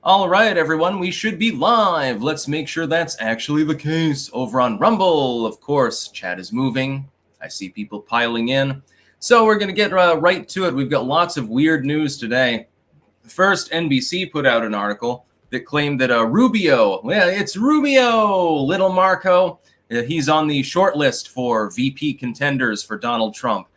All right, everyone, we should be live. Let's make sure that's actually the case. Over on Rumble, of course, chat is moving. I see people piling in. So we're going to get right to it. We've got lots of weird news today. First, NBC put out an article that claimed that Rubio, it's Rubio, little Marco, he's on the short list for VP contenders for Donald Trump.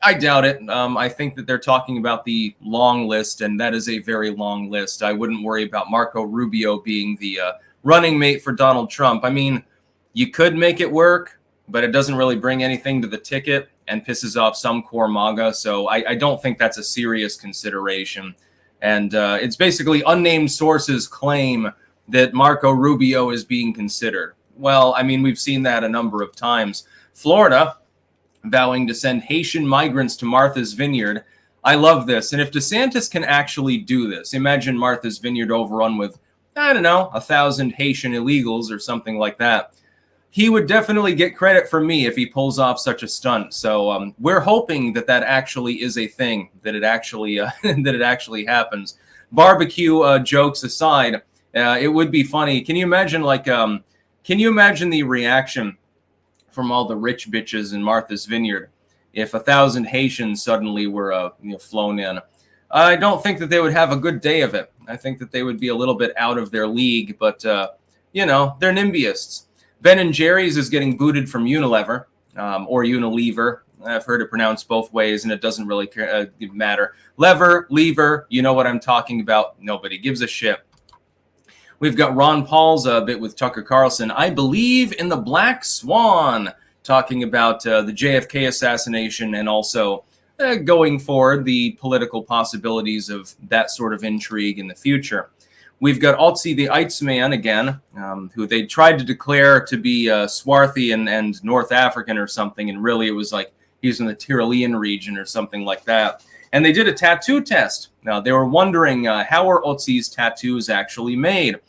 I doubt it. I think that they're talking about the long list, and that is a very long list. I wouldn't worry about Marco Rubio being the running mate for Donald Trump. I mean, you could make it work, but it doesn't really bring anything to the ticket and pisses off some core MAGA. So I don't think that's a serious consideration. And it's basically unnamed sources claim that Marco Rubio is being considered. Well, I mean, we've seen that a number of times. Florida vowing to send Haitian migrants to Martha's Vineyard. I love this. And if DeSantis can actually do this, imagine Martha's Vineyard overrun with, I don't know, 1,000 Haitian illegals or something like that. He would definitely get credit from me if he pulls off such a stunt. So we're hoping that that actually is a thing, that it actually happens. Barbecue jokes aside, it would be funny. Can you imagine the reaction from all the rich bitches in Martha's Vineyard if 1,000 Haitians suddenly were flown in? I don't think that they would have a good day of it. I think that they would be a little bit out of their league, but they're NIMBYists. Ben & Jerry's is getting booted from Unilever or Unilever. I've heard it pronounced both ways, and it doesn't really matter. Lever, you know what I'm talking about. Nobody gives a shit. We've got Ron Paul's bit with Tucker Carlson. I believe in the Black Swan, talking about the JFK assassination and also going forward the political possibilities of that sort of intrigue in the future. We've got Otzi the Iceman again, who they tried to declare to be swarthy and North African or something, and really it was like he's in the Tyrolean region or something like that. And they did a tattoo test. Now, they were wondering how are Otzi's tattoos actually made?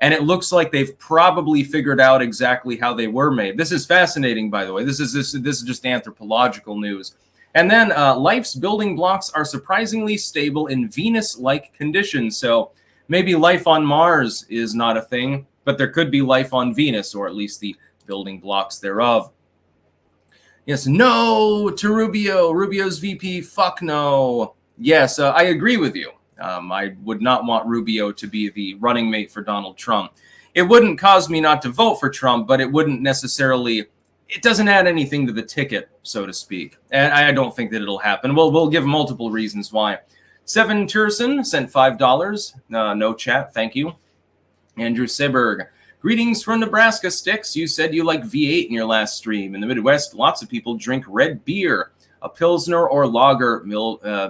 And it looks like they've probably figured out exactly how they were made. This is fascinating, by the way. This is just anthropological news. And then life's building blocks are surprisingly stable in Venus-like conditions. So maybe life on Mars is not a thing, but there could be life on Venus, or at least the building blocks thereof. Yes, no to Rubio. Rubio's VP, fuck no. Yes, I agree with you. I would not want Rubio to be the running mate for Donald Trump. It wouldn't cause me not to vote for Trump, but it wouldn't necessarily, it doesn't add anything to the ticket, so to speak. And I don't think that it'll happen. We'll give multiple reasons why. Seven Turson sent $5. No chat, thank you. Andrew Seberg. Greetings from Nebraska, Sticks. You said you like V8 in your last stream. In the Midwest, lots of people drink red beer. A Pilsner or lager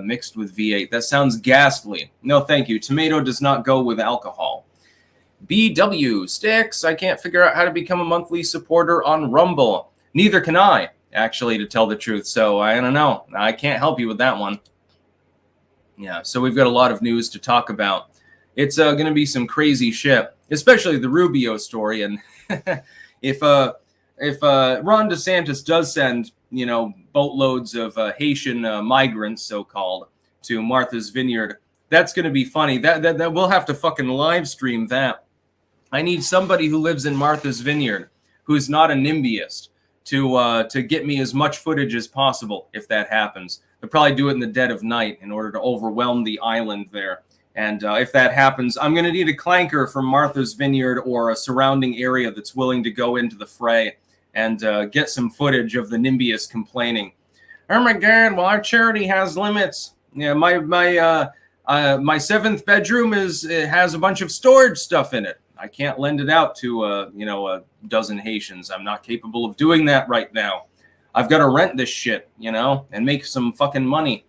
mixed with V8. That sounds ghastly. No, thank you. Tomato does not go with alcohol. BW Sticks. I can't figure out how to become a monthly supporter on Rumble. Neither can I, actually, to tell the truth. So I don't know. I can't help you with that one. Yeah, so we've got a lot of news to talk about. It's going to be some crazy shit, especially the Rubio story. And if Ron DeSantis does send, boatloads of Haitian migrants, so-called, to Martha's Vineyard, that's going to be funny. That we'll have to fucking live stream that. I need somebody who lives in Martha's Vineyard who's not a NIMBYist to get me as much footage as possible if that happens. They'll probably do it in the dead of night in order to overwhelm the island there. And if that happens, I'm going to need a clanker from Martha's Vineyard or a surrounding area that's willing to go into the fray and get some footage of the NIMBYists complaining. Oh my God! Well, our charity has limits. Yeah, my seventh bedroom has a bunch of storage stuff in it. I can't lend it out to a dozen Haitians. I'm not capable of doing that right now. I've got to rent this shit, and make some fucking money.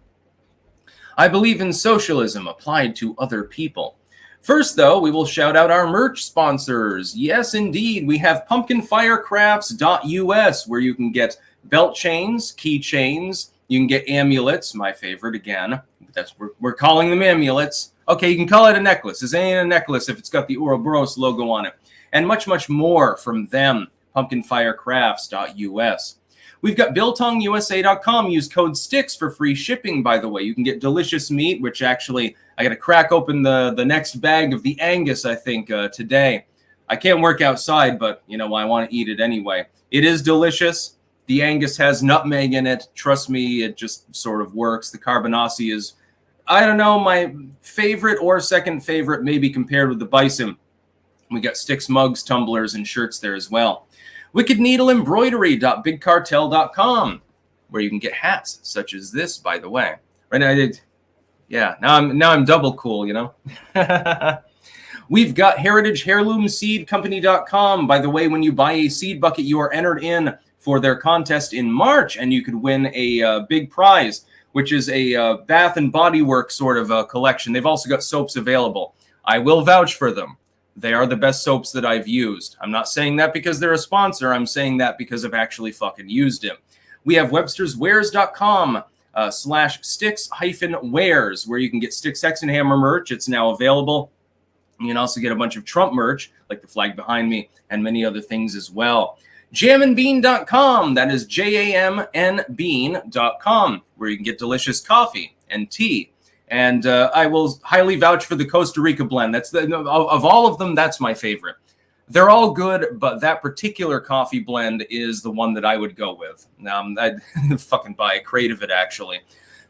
I believe in socialism applied to other people. First, though, we will shout out our merch sponsors. Yes, indeed. We have pumpkinfirecrafts.us, where you can get belt chains, keychains. You can get amulets, my favorite again. We're calling them amulets. Okay, you can call it a necklace. This ain't a necklace if it's got the Ouroboros logo on it. And much, much more from them, pumpkinfirecrafts.us. We've got BiltongUSA.com. Use code STICKS for free shipping, by the way. You can get delicious meat, which actually, I got to crack open the next bag of the Angus, I think, today. I can't work outside, but, you know, I want to eat it anyway. It is delicious. The Angus has nutmeg in it. Trust me, it just sort of works. The Carbonaci is, I don't know, my favorite or second favorite, maybe compared with the bison. We got Sticks mugs, tumblers, and shirts there as well. wickedneedleembroidery.bigcartel.com, where you can get hats such as this, by the way. Right now, now I'm double cool, you know. We've got heritageheirloomseedcompany.com. By the way, when you buy a seed bucket, you are entered in for their contest in March, and you could win a big prize, which is a Bath and Body Works sort of collection. They've also got soaps available. I will vouch for them. They are the best soaps that I've used. I'm not saying that because they're a sponsor. I'm saying that because I've actually fucking used it. We have websterswares.com /sticks-wares, where you can get Sticks Hex and Hammer merch. It's now available. You can also get a bunch of Trump merch, like the flag behind me, and many other things as well. Jamandbean.com, that is JAMNbean.com, where you can get delicious coffee and tea. And I will highly vouch for the Costa Rica blend. That's of all of them, that's my favorite. They're all good, but that particular coffee blend is the one that I would go with. I'd fucking buy a crate of it, actually.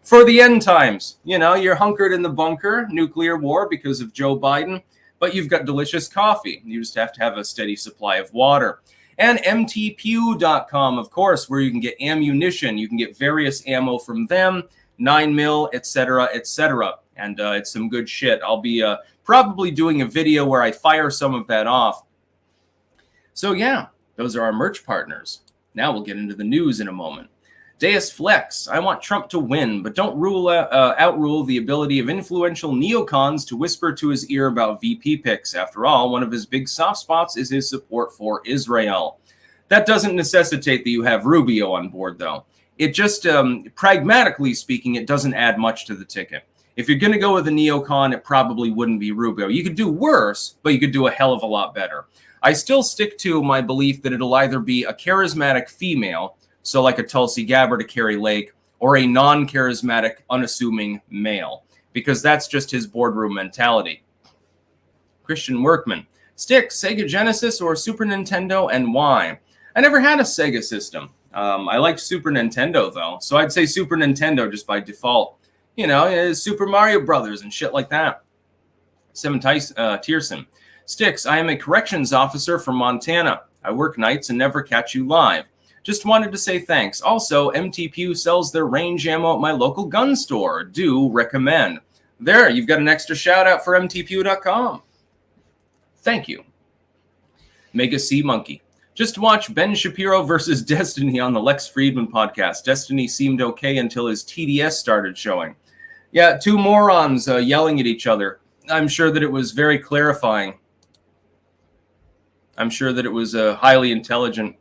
For the end times, you know, you're hunkered in the bunker, nuclear war because of Joe Biden, but you've got delicious coffee. You just have to have a steady supply of water. And mtpew.com, of course, where you can get ammunition. You can get various ammo from them, 9mm, etc., etc. And it's some good shit. I'll be probably doing a video where I fire some of that off. So yeah, those are our merch partners. Now we'll get into the news in a moment. Deus Flex, I want Trump to win, but don't outrule the ability of influential neocons to whisper to his ear about VP picks. After all, one of his big soft spots is his support for Israel. That doesn't necessitate that you have Rubio on board, though. It just, pragmatically speaking, it doesn't add much to the ticket. If you're going to go with a neocon, it probably wouldn't be Rubio. You could do worse, but you could do a hell of a lot better. I still stick to my belief that it'll either be a charismatic female, so like a Tulsi Gabbard, a Carrie Lake, or a non-charismatic, unassuming male, because that's just his boardroom mentality. Christian Workman, Sticks, Sega Genesis or Super Nintendo, and why? I never had a Sega system. I liked Super Nintendo, though, so I'd say Super Nintendo just by default. You know, Super Mario Brothers and shit like that. Tierson, Sticks, I am a corrections officer from Montana. I work nights and never catch you live. Just wanted to say thanks. Also, MTPU sells their range ammo at my local gun store. Do recommend. There, you've got an extra shout out for MTPU.com. Thank you. Mega Sea Monkey. Just watch Ben Shapiro versus Destiny on the Lex Friedman podcast. Destiny seemed okay until his TDS started showing. Yeah, two morons yelling at each other. I'm sure that it was very clarifying. I'm sure that it was highly intelligent.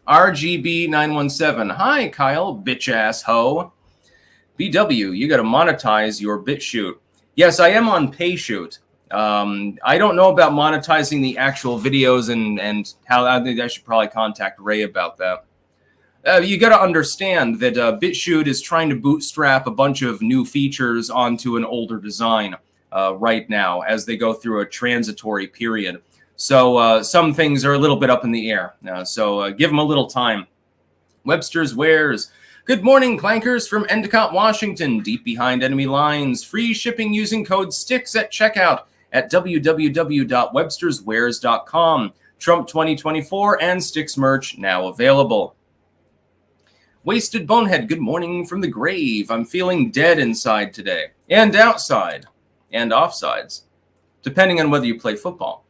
RGB917. Hi, Kyle, bitch-ass hoe. BW, you got to monetize your BitChute. Yes, I am on PayShoot. I don't know about monetizing the actual videos and how I think I should probably contact Ray about that. You got to understand that BitChute is trying to bootstrap a bunch of new features onto an older design right now as they go through a transitory period. So some things are a little bit up in the air. So give them a little time. Webster's Wares. Good morning, clankers from Endicott, Washington. Deep behind enemy lines. Free shipping using code STICKS at checkout at www.websterswares.com. Trump 2024 and Sticks merch now available. Wasted Bonehead. Good morning from the grave. I'm feeling dead inside today. And outside. And offsides. Depending on whether you play football.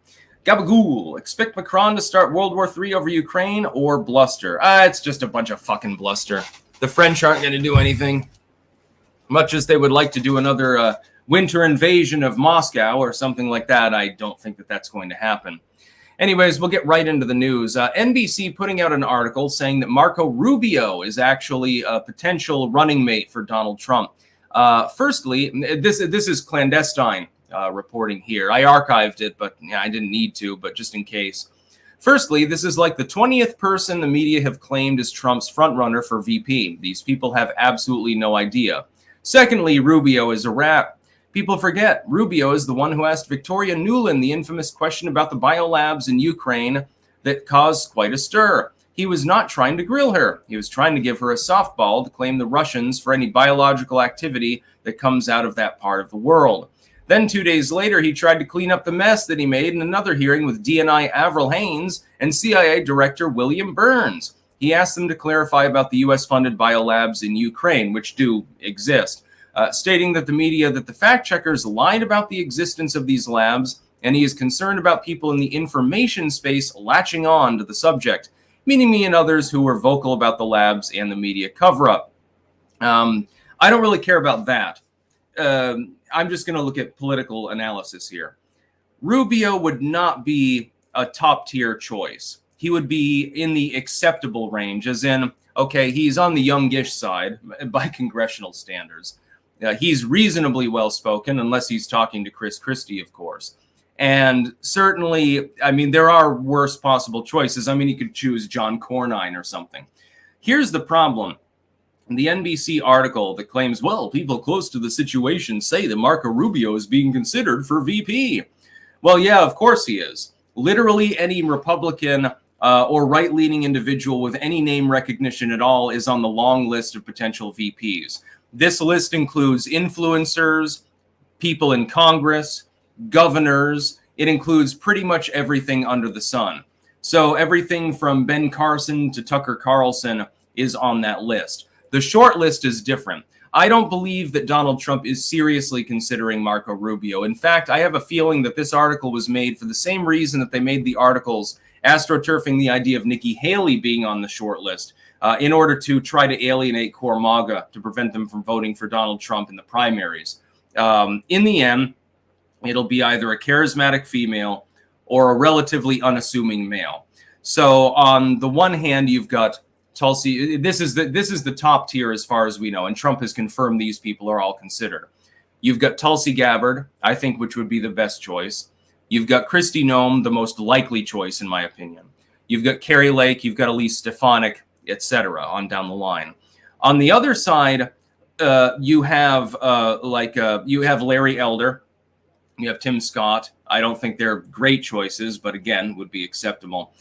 Gabagool, expect Macron to start World War III over Ukraine or bluster? It's just a bunch of fucking bluster. The French aren't going to do anything. Much as they would like to do another winter invasion of Moscow or something like that, I don't think that that's going to happen. Anyways, we'll get right into the news. NBC putting out an article saying that Marco Rubio is actually a potential running mate for Donald Trump. Firstly, this is clandestine. Reporting here. I archived it, but yeah, I didn't need to, but just in case. Firstly, this is like the 20th person the media have claimed is Trump's frontrunner for VP. These people have absolutely no idea. Secondly, Rubio is a rat. People forget Rubio is the one who asked Victoria Nuland the infamous question about the biolabs in Ukraine that caused quite a stir. He was not trying to grill her. He was trying to give her a softball to claim the Russians for any biological activity that comes out of that part of the world. Then 2 days later, he tried to clean up the mess that he made in another hearing with DNI Avril Haines and CIA Director William Burns. He asked them to clarify about the U.S.-funded biolabs in Ukraine, which do exist, stating that the fact checkers lied about the existence of these labs, and he is concerned about people in the information space latching on to the subject, meaning me and others who were vocal about the labs and the media cover-up. I don't really care about that. I'm just going to look at political analysis here. Rubio would not be a top-tier choice. He would be in the acceptable range, as in, okay, he's on the youngish side by congressional standards. He's reasonably well-spoken, unless he's talking to Chris Christie, of course. And certainly, I mean, there are worse possible choices. I mean, you could choose John Cornyn or something. Here's the problem. The NBC article that claims, well, people close to the situation say that Marco Rubio is being considered for VP. Well, yeah, of course he is. Literally any Republican or right-leaning individual with any name recognition at all is on the long list of potential VPs. This list includes influencers, people in Congress, governors. It includes pretty much everything under the sun. So everything from Ben Carson to Tucker Carlson is on that list. The short list is different. I don't believe that Donald Trump is seriously considering Marco Rubio. In fact, I have a feeling that this article was made for the same reason that they made the articles astroturfing the idea of Nikki Haley being on the short list in order to try to alienate core MAGA to prevent them from voting for Donald Trump in the primaries. In the end, it'll be either a charismatic female or a relatively unassuming male. So on the one hand, you've got Tulsi. This is the top tier as far as we know, and Trump has confirmed these people are all considered. You've got Tulsi Gabbard, I think, which would be the best choice. You've got Kristi Noem, the most likely choice, in my opinion. You've got Carrie Lake, you've got Elise Stefanik, etc. on down the line. On the other side, you have Larry Elder, you have Tim Scott. I don't think they're great choices, but again, would be acceptable.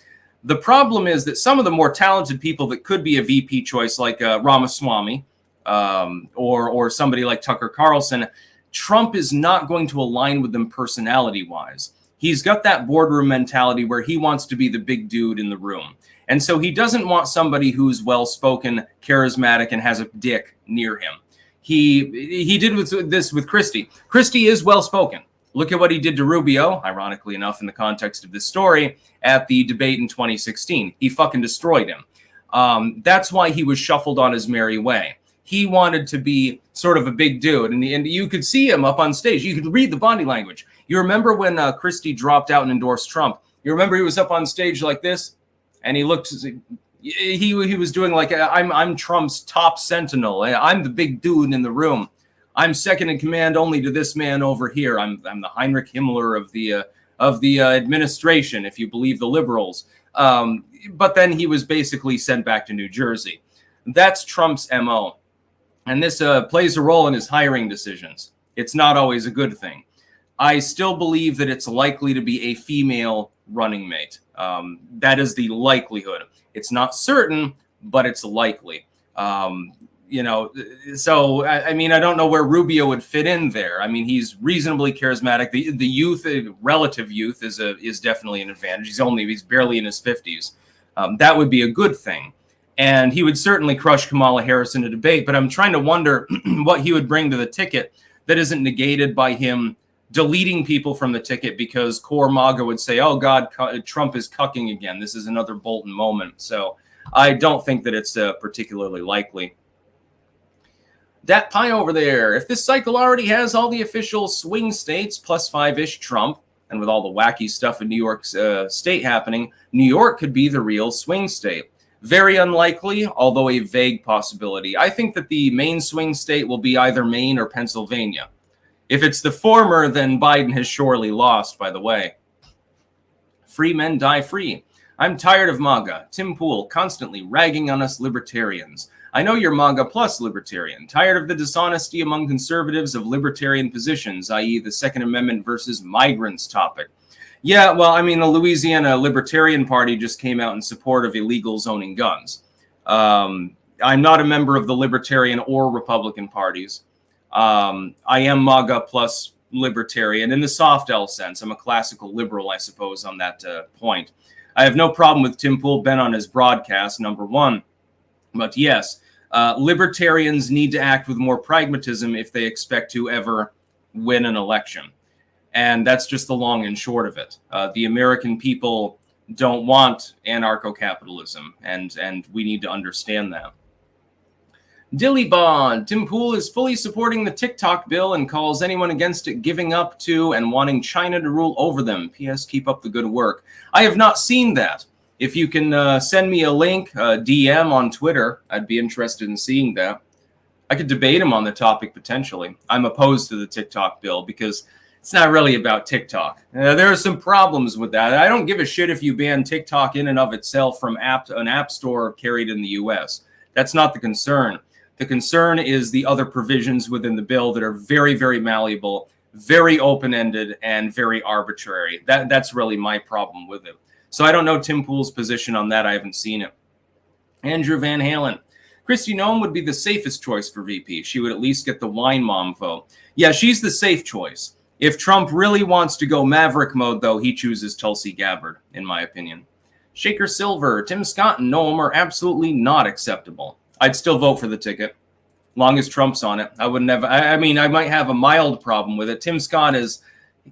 The problem is that some of the more talented people that could be a VP choice, like Ramaswamy or somebody like Tucker Carlson, Trump is not going to align with them personality-wise. He's got that boardroom mentality where he wants to be the big dude in the room. And so he doesn't want somebody who's well-spoken, charismatic, and has a dick near him. He did this with Christie. Christie is well-spoken. Look at what he did to Rubio, ironically enough, in the context of this story, at the debate in 2016. He fucking destroyed him. That's why he was shuffled on his merry way. He wanted to be sort of a big dude, and you could see him up on stage. You could read the body language. You remember when Christie dropped out and endorsed Trump? You remember he was up on stage like this, and he looked. He was doing like, I'm Trump's top sentinel. I'm the big dude in the room. I'm second in command only to this man over here. I'm the Heinrich Himmler of the administration, if you believe the liberals. But then he was basically sent back to New Jersey. That's Trump's MO. And this plays a role in his hiring decisions. It's not always a good thing. I still believe that it's likely to be a female running mate. That is the likelihood. It's not certain, but it's likely. So, I mean, I don't know where Rubio would fit in there. I mean, he's reasonably charismatic. The youth, relative youth, is definitely an advantage. He's barely in his 50s. That would be a good thing. And he would certainly crush Kamala Harris in a debate, but I'm trying to wonder what he would bring to the ticket that isn't negated by him deleting people from the ticket because core MAGA would say, oh, God, Trump is cucking again. This is another Bolton moment. So I don't think that it's particularly likely. That pie over there, if this cycle already has all the official swing states plus 5-ish Trump, and with all the wacky stuff in New York state happening, New York could be the real swing state. Very unlikely, although a vague possibility. I think that the main swing state will be either Maine or Pennsylvania. If it's the former, then Biden has surely lost, by the way. Free men die free. I'm tired of MAGA. Tim Pool constantly ragging on us libertarians. I know you're MAGA plus libertarian. Tired of the dishonesty among conservatives of libertarian positions, i.e. the Second Amendment versus migrants topic. Yeah, well, I mean, the Louisiana Libertarian Party just came out in support of illegals owning guns. I'm not a member of the Libertarian or Republican parties. I am MAGA plus libertarian in the soft L sense. I'm a classical liberal, I suppose, on that point. I have no problem with Tim Pool bent on his broadcast, number one. But yes, libertarians need to act with more pragmatism if they expect to ever win an election. And that's just the long and short of it. The American people don't want anarcho-capitalism, and we need to understand that. Dillybond, Tim Pool is fully supporting the TikTok bill and calls anyone against it giving up to and wanting China to rule over them. P.S. Keep up the good work. I have not seen that. If you can send me a link, DM on Twitter, I'd be interested in seeing that. I could debate him on the topic potentially. I'm opposed to the TikTok bill because it's not really about TikTok. There are some problems with that. I don't give a shit if you ban TikTok in and of itself from an app store carried in the U.S. That's not the concern. The concern is the other provisions within the bill that are very, very malleable, very open-ended, and very arbitrary. That's really my problem with it. So I don't know Tim Pool's position on that. I haven't seen it. Andrew Van Halen. Kristi Noem would be the safest choice for VP. She would at least get the wine mom vote. Yeah, she's the safe choice. If Trump really wants to go maverick mode, though, he chooses Tulsi Gabbard, in my opinion. Shaker Silver. Tim Scott and Noem are absolutely not acceptable. I'd still vote for the ticket, long as Trump's on it. I would never. I mean, I might have a mild problem with it. Tim Scott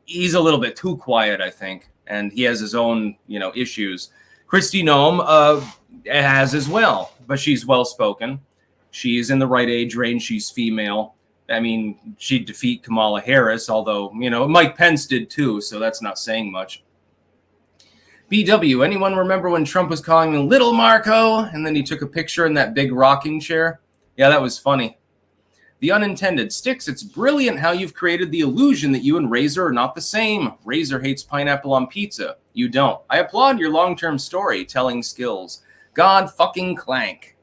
he's a little bit too quiet, I think, and he has his own, issues. Kristi Noem has as well, but she's well-spoken. She's in the right age range. She's female. I mean, she'd defeat Kamala Harris, although, Mike Pence did too, so that's not saying much. BW, anyone remember when Trump was calling him Little Marco, and then he took a picture in that big rocking chair? Yeah, that was funny. The unintended. Sticks, it's brilliant how you've created the illusion that you and Razor are not the same. Razor hates pineapple on pizza. You don't. I applaud your long-term storytelling skills. God fucking clank.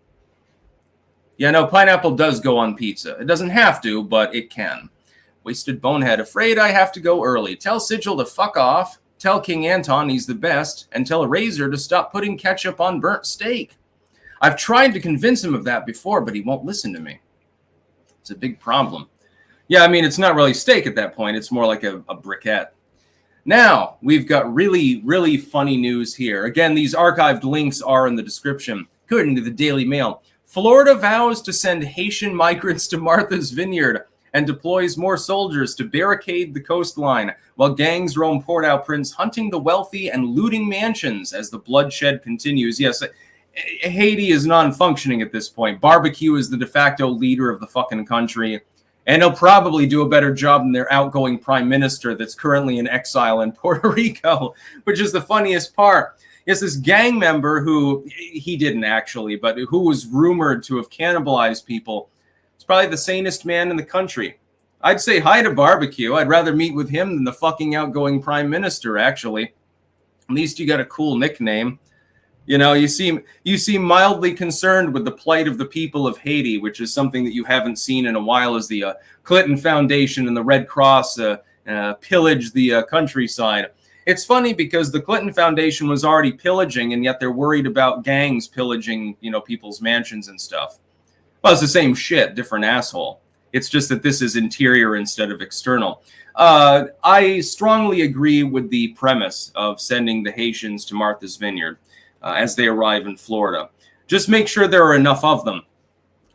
Yeah, no, pineapple does go on pizza. It doesn't have to, but it can. Wasted Bonehead. Afraid I have to go early. Tell Sigil to fuck off. Tell King Anton he's the best, and tell Razor to stop putting ketchup on burnt steak. I've tried to convince him of that before, but he won't listen to me. It's a big problem. Yeah, I mean, it's not really steak at that point. It's more like a briquette. Now, we've got really, really funny news here. Again, these archived links are in the description. According to the Daily Mail, Florida vows to send Haitian migrants to Martha's Vineyard and deploys more soldiers to barricade the coastline while gangs roam Port-au-Prince, hunting the wealthy and looting mansions as the bloodshed continues. Yes, Haiti is non-functioning at this point. Barbecue is the de facto leader of the fucking country, and he'll probably do a better job than their outgoing prime minister that's currently in exile in Puerto Rico, which is the funniest part. Yes, this gang member who, he didn't actually, but who was rumored to have cannibalized people, is probably the sanest man in the country. I'd say hi to Barbecue. I'd rather meet with him than the fucking outgoing prime minister, actually. At least you got a cool nickname. You seem mildly concerned with the plight of the people of Haiti, which is something that you haven't seen in a while, as the Clinton Foundation and the Red Cross pillage the countryside. It's funny because the Clinton Foundation was already pillaging, and yet they're worried about gangs pillaging, people's mansions and stuff. Well, it's the same shit, different asshole. It's just that this is interior instead of external. I strongly agree with the premise of sending the Haitians to Martha's Vineyard as they arrive in Florida. Just make sure there are enough of them.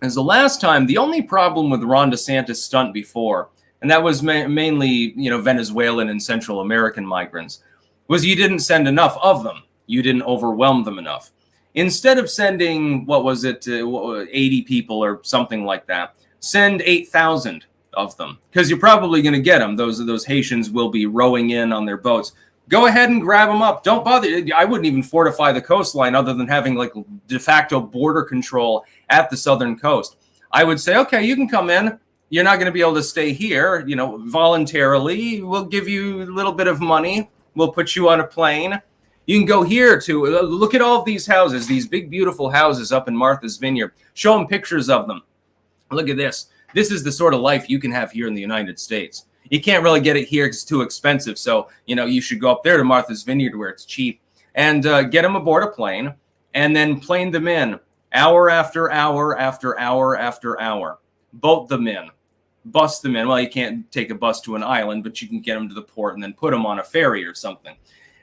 As the last time, the only problem with Ron DeSantis' stunt before, and that was mainly, Venezuelan and Central American migrants, was you didn't send enough of them. You didn't overwhelm them enough. Instead of sending, 80 people or something like that, send 8,000 of them, because you're probably going to get them. Those Haitians will be rowing in on their boats. Go ahead and grab them up. Don't bother. I wouldn't even fortify the coastline other than having like de facto border control at the southern coast. I would say, okay, you can come in. You're not going to be able to stay here, voluntarily. We'll give you a little bit of money. We'll put you on a plane. You can go here to look at all of these houses, these big, beautiful houses up in Martha's Vineyard. Show them pictures of them. Look at this. This is the sort of life you can have here in the United States. You can't really get it here because it's too expensive. So, you should go up there to Martha's Vineyard where it's cheap and get them aboard a plane and then plane them in hour after hour after hour after hour. Boat them in. Bus them in. Well, you can't take a bus to an island, but you can get them to the port and then put them on a ferry or something.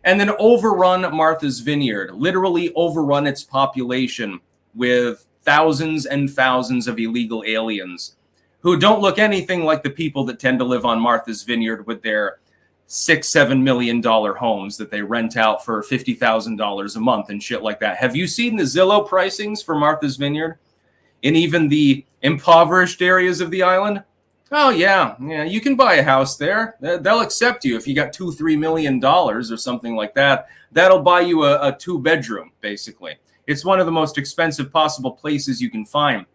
And then overrun Martha's Vineyard, literally overrun its population with thousands and thousands of illegal aliens who don't look anything like the people that tend to live on Martha's Vineyard with their $6-7 million homes that they rent out for $50,000 a month and shit like that. Have you seen the Zillow pricings for Martha's Vineyard in even the impoverished areas of the island? Oh, yeah, you can buy a house there. They'll accept you if you got $2-3 million or something like that. That'll buy you a 2-bedroom, basically. It's one of the most expensive possible places you can find.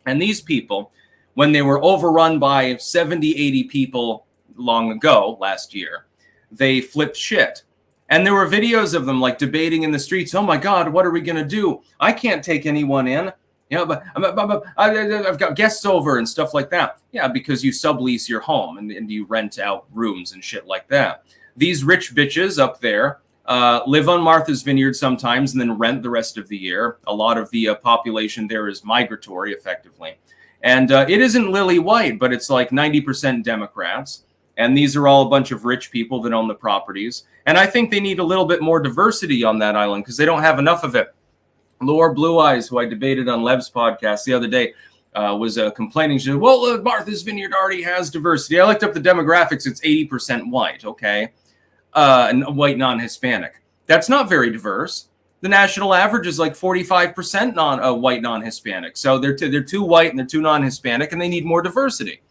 And these people, when they were overrun by 70, 80 people long ago, last year, they flipped shit. And there were videos of them like debating in the streets. Oh, my God, what are we going to do? I can't take anyone in. But I've got guests over and stuff like that. Yeah, because you sublease your home and you rent out rooms and shit like that. These rich bitches up there live on Martha's Vineyard sometimes and then rent the rest of the year. A lot of the population there is migratory, effectively. And it isn't lily white, but it's like 90% Democrats. And these are all a bunch of rich people that own the properties. And I think they need a little bit more diversity on that island because they don't have enough of it. Laura Blue Eyes, who I debated on Lev's podcast the other day, was complaining. She said, well, Martha's Vineyard already has diversity. I looked up the demographics. It's 80% white, okay? And white non-Hispanic. That's not very diverse. The national average is like 45% white non-Hispanic. So they're too white and they're too non-Hispanic, and they need more diversity.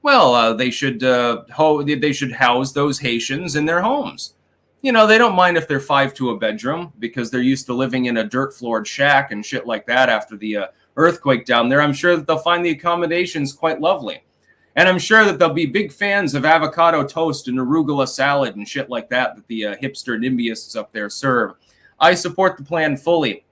Well, they should house those Haitians in their homes. They don't mind if they're 5 to a bedroom because they're used to living in a dirt-floored shack and shit like that after the earthquake down there. I'm sure that they'll find the accommodations quite lovely. And I'm sure that they'll be big fans of avocado toast and arugula salad and shit like that the hipster NIMBYists up there serve. I support the plan fully.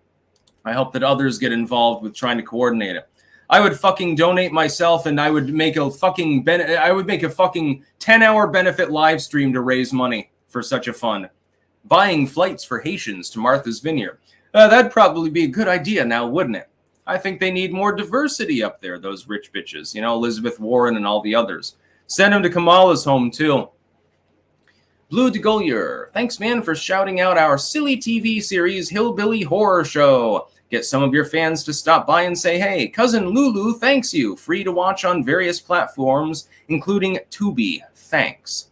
I hope that others get involved with trying to coordinate it. I would fucking donate myself and I would make a fucking 10-hour benefit live stream to raise money for such a fund. Buying flights for Haitians to Martha's Vineyard. That'd probably be a good idea now, wouldn't it? I think they need more diversity up there, those rich bitches. Elizabeth Warren and all the others. Send them to Kamala's home, too. Blue DeGolier. Thanks, man, for shouting out our silly TV series, Hillbilly Horror Show. Get some of your fans to stop by and say, hey, Cousin Lulu thanks you. Free to watch on various platforms, including Tubi. Thanks.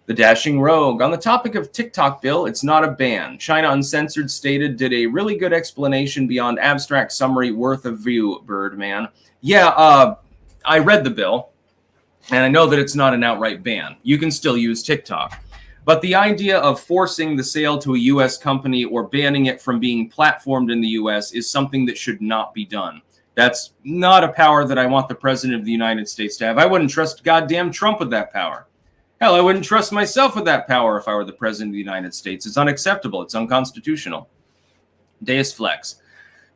The Dashing Rogue. On the topic of TikTok bill, it's not a ban. China Uncensored stated did a really good explanation beyond abstract summary worth of view, Birdman. Yeah, I read the bill, and I know that it's not an outright ban. You can still use TikTok. But the idea of forcing the sale to a U.S. company or banning it from being platformed in the U.S. is something that should not be done. That's not a power that I want the President of the United States to have. I wouldn't trust goddamn Trump with that power. Hell, I wouldn't trust myself with that power if I were the President of the United States. It's unacceptable. It's unconstitutional. Deus Flex.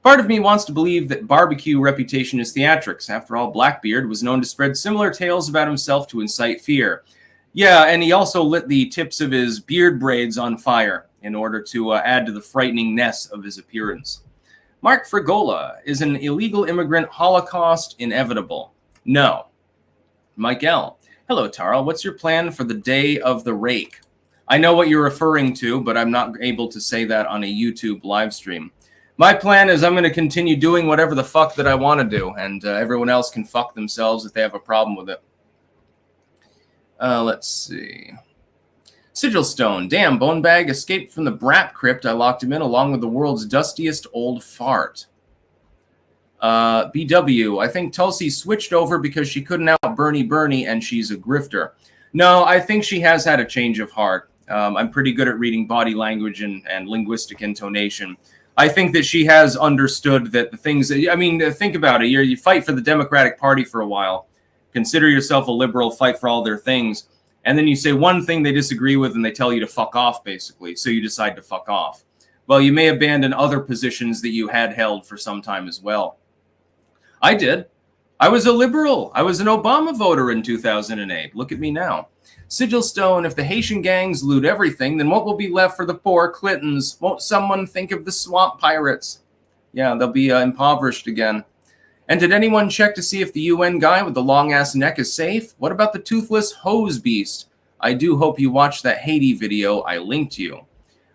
Part of me wants to believe that barbecue reputation is theatrics. After all, Blackbeard was known to spread similar tales about himself to incite fear. Yeah, and he also lit the tips of his beard braids on fire in order to add to the frighteningness of his appearance. Mark Frigola. Is an illegal immigrant Holocaust inevitable? No. Mike L. Hello, Tara. What's your plan for the day of the rake? I know what you're referring to, but I'm not able to say that on a YouTube live stream. My plan is I'm going to continue doing whatever the fuck that I want to do, and everyone else can fuck themselves if they have a problem with it. Let's see. Sigilstone. Damn, Bonebag escaped from the Brat crypt. I locked him in along with the world's dustiest old fart. BW, I think Tulsi switched over because she couldn't out Bernie and she's a grifter. No, I think she has had a change of heart. I'm pretty good at reading body language and linguistic intonation. I think that she has understood that the things that, think about it. You fight for the Democratic Party for a while. Consider yourself a liberal, fight for all their things. And then you say one thing they disagree with and they tell you to fuck off, basically. So you decide to fuck off. Well, you may abandon other positions that you had held for some time as well. I did. I was a liberal. I was an Obama voter in 2008. Look at me now. Sigil Stone, if the Haitian gangs loot everything, then what will be left for the poor Clintons? Won't someone think of the swamp pirates? Yeah, they'll be impoverished again. And did anyone check to see if the UN guy with the long-ass neck is safe? What about the toothless hose beast? I do hope you watched that Haiti video I linked you.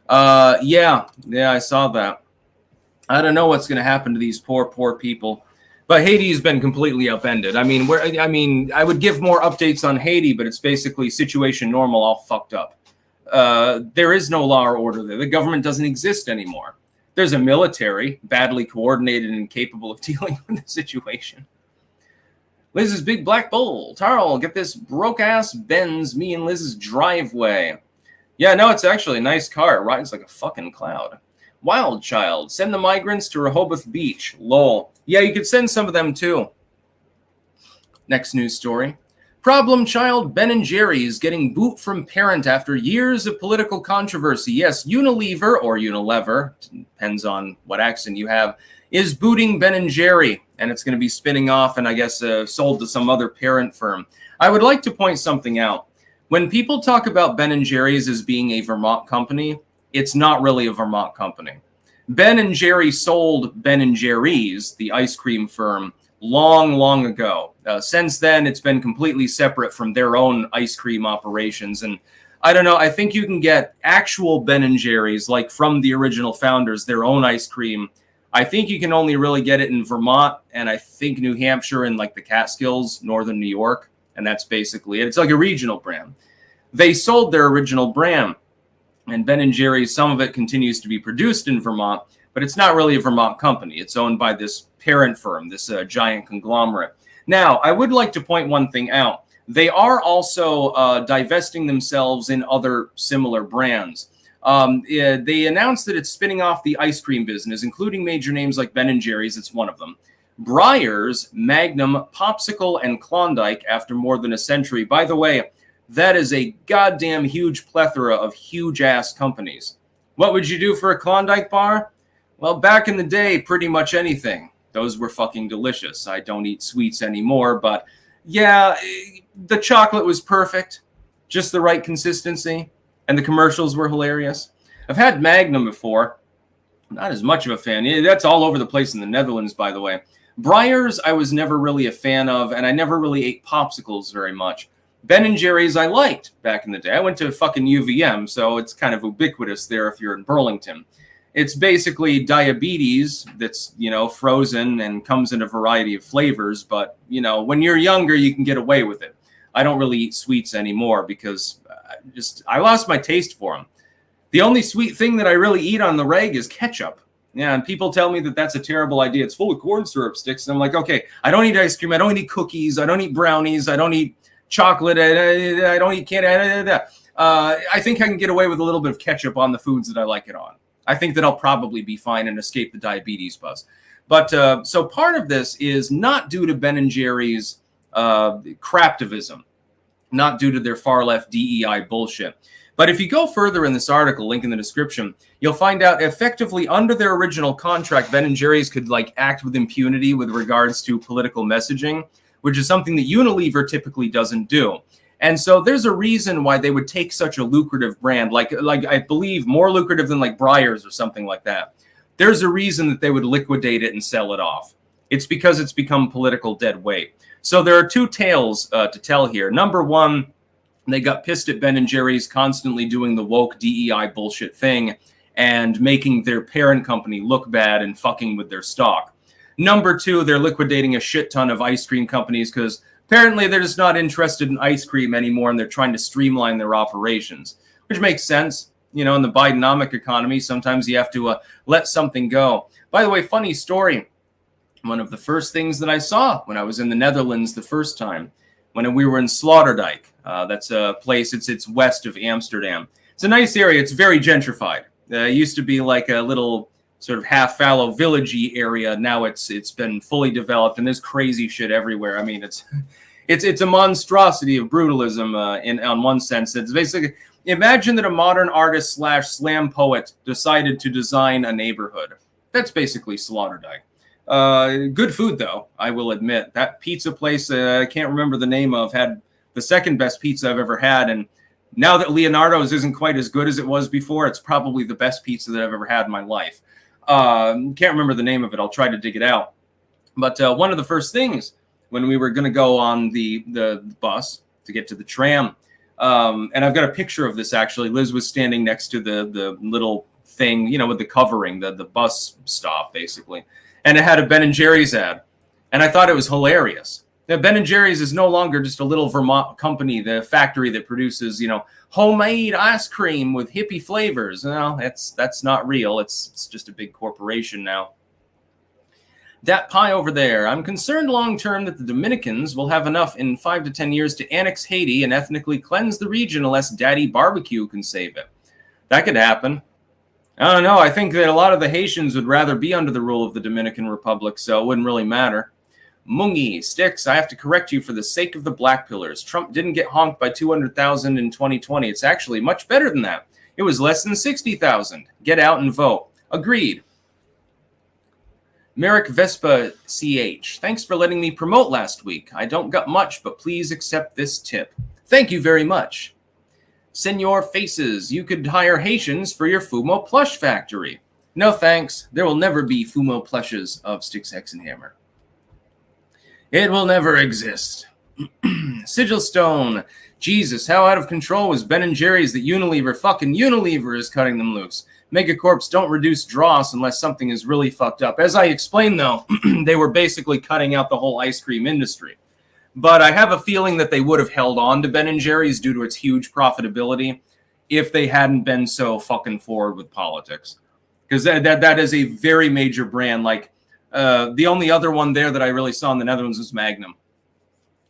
Yeah, I saw that. I don't know what's going to happen to these poor people. But Haiti's been completely upended. I mean, I would give more updates on Haiti, but it's basically situation normal, all fucked up. There is no law or order there. The government doesn't exist anymore. There's a military, badly coordinated and incapable of dealing with the situation. Liz's big black bull. Tarl, get this broke-ass Benz me and Liz's driveway. Yeah, no, it's actually a nice car. It rides like a fucking cloud. Wild Child, send the migrants to Rehoboth Beach. Lol. Yeah, you could send some of them too. Next news story. Problem child Ben & Jerry's getting boot from parent after years of political controversy. Yes, Unilever, or Unilever, depends on what accent you have, is booting Ben & Jerry. And it's going to be spinning off and I guess sold to some other parent firm. I would like to point something out. When people talk about Ben & Jerry's as being a Vermont company, it's not really a Vermont company. Ben & Jerry sold Ben & Jerry's, the ice cream firm, long ago. Since then, it's been completely separate from their own ice cream operations. And I don't know, I think you can get actual Ben & Jerry's, like from the original founders, their own ice cream. I think you can only really get it in Vermont and I think New Hampshire and like the Catskills, northern New York. And that's basically it. It's like a regional brand. They sold their original brand. And Ben & Jerry's, some of it continues to be produced in Vermont, but it's not really a Vermont company. It's owned by this parent firm, this giant conglomerate. Now, I would like to point one thing out. They are also divesting themselves in other similar brands. They announced that it's spinning off the ice cream business, including major names like Ben & Jerry's. It's one of them. Breyers, Magnum, Popsicle, and Klondike after more than a century. By the way, that is a goddamn huge plethora of huge-ass companies. What would you do for a Klondike bar? Well, back in the day, pretty much anything. Those were fucking delicious. I don't eat sweets anymore, but yeah, the chocolate was perfect. Just the right consistency. And the commercials were hilarious. I've had Magnum before. Not as much of a fan. That's all over the place in the Netherlands, by the way. Breyers, I was never really a fan of, and I never really ate popsicles very much. Ben & Jerry's I liked back in the day. I went to fucking UVM, so it's kind of ubiquitous there if you're in Burlington. It's basically diabetes that's, frozen and comes in a variety of flavors. But, when you're younger, you can get away with it. I don't really eat sweets anymore because I lost my taste for them. The only sweet thing that I really eat on the reg is ketchup. Yeah, and people tell me that that's a terrible idea. It's full of corn syrup sticks. And I'm like, okay, I don't eat ice cream. I don't eat cookies. I don't eat brownies. I don't eat chocolate. I don't eat candy. I think I can get away with a little bit of ketchup on the foods that I like it on. I think that I'll probably be fine and escape the diabetes buzz. But so part of this is not due to Ben & Jerry's craptivism, not due to their far left DEI bullshit. But if you go further in this article, link in the description, you'll find out effectively under their original contract, Ben & Jerry's could act with impunity with regards to political messaging, which is something that Unilever typically doesn't do. And so there's a reason why they would take such a lucrative brand, like I believe more lucrative than like Breyers or something like that. There's a reason that they would liquidate it and sell it off. It's because it's become political dead weight. So there are two tales to tell here. Number one, they got pissed at Ben & Jerry's constantly doing the woke DEI bullshit thing and making their parent company look bad and fucking with their stock. Number two, they're liquidating a shit ton of ice cream companies because apparently they're just not interested in ice cream anymore and they're trying to streamline their operations, which makes sense. In the Bidenomic economy, sometimes you have to let something go. By the way, funny story. One of the first things that I saw when I was in the Netherlands the first time, when we were in Sloterdijk, that's a place, it's west of Amsterdam. It's a nice area. It's very gentrified. It used to be like a little sort of half-fallow villagey area. Now it's been fully developed and there's crazy shit everywhere. I mean, It's a monstrosity of brutalism on one sense. It's basically, imagine that a modern artist / slam poet decided to design a neighborhood. That's basically Slaughterdyke. Good food, though, I will admit. That pizza place, I can't remember the name of, had the second best pizza I've ever had. And now that Leonardo's isn't quite as good as it was before, it's probably the best pizza that I've ever had in my life. Can't remember the name of it. I'll try to dig it out. But one of the first things when we were going to go on the bus to get to the tram, and I've got a picture of this, actually. Liz was standing next to the little thing, you know, with the covering, the bus stop, basically. And it had a Ben & Jerry's ad. And I thought it was hilarious. Now, Ben & Jerry's is no longer just a little Vermont company, the factory that produces, you know, homemade ice cream with hippie flavors. No, that's not real. It's just a big corporation now. That pie over there. I'm concerned long term that the Dominicans will have enough in 5 to 10 years to annex Haiti and ethnically cleanse the region unless Daddy Barbecue can save it. That could happen. I don't know. I think that a lot of the Haitians would rather be under the rule of the Dominican Republic, so it wouldn't really matter. Mungie, Sticks, I have to correct you for the sake of the black pillars. Trump didn't get honked by 200,000 in 2020. It's actually much better than that. It was less than 60,000. Get out and vote. Agreed. Merrick Vespa CH, thanks for letting me promote last week. I don't got much, but please accept this tip. Thank you very much. Senor Faces, you could hire Haitians for your Fumo plush factory. No thanks. There will never be Fumo plushes of Sticks, Hex, and Hammer. It will never exist. Sigil Stone, Jesus, how out of control was Ben & Jerry's that Unilever? Fucking Unilever is cutting them loose. Megacorps don't reduce dross unless something is really fucked up. As I explained, though, they were basically cutting out the whole ice cream industry. But I have a feeling that they would have held on to Ben & Jerry's due to its huge profitability if they hadn't been so fucking forward with politics. Because that is a very major brand. Like, the only other one there that I really saw in the Netherlands was Magnum.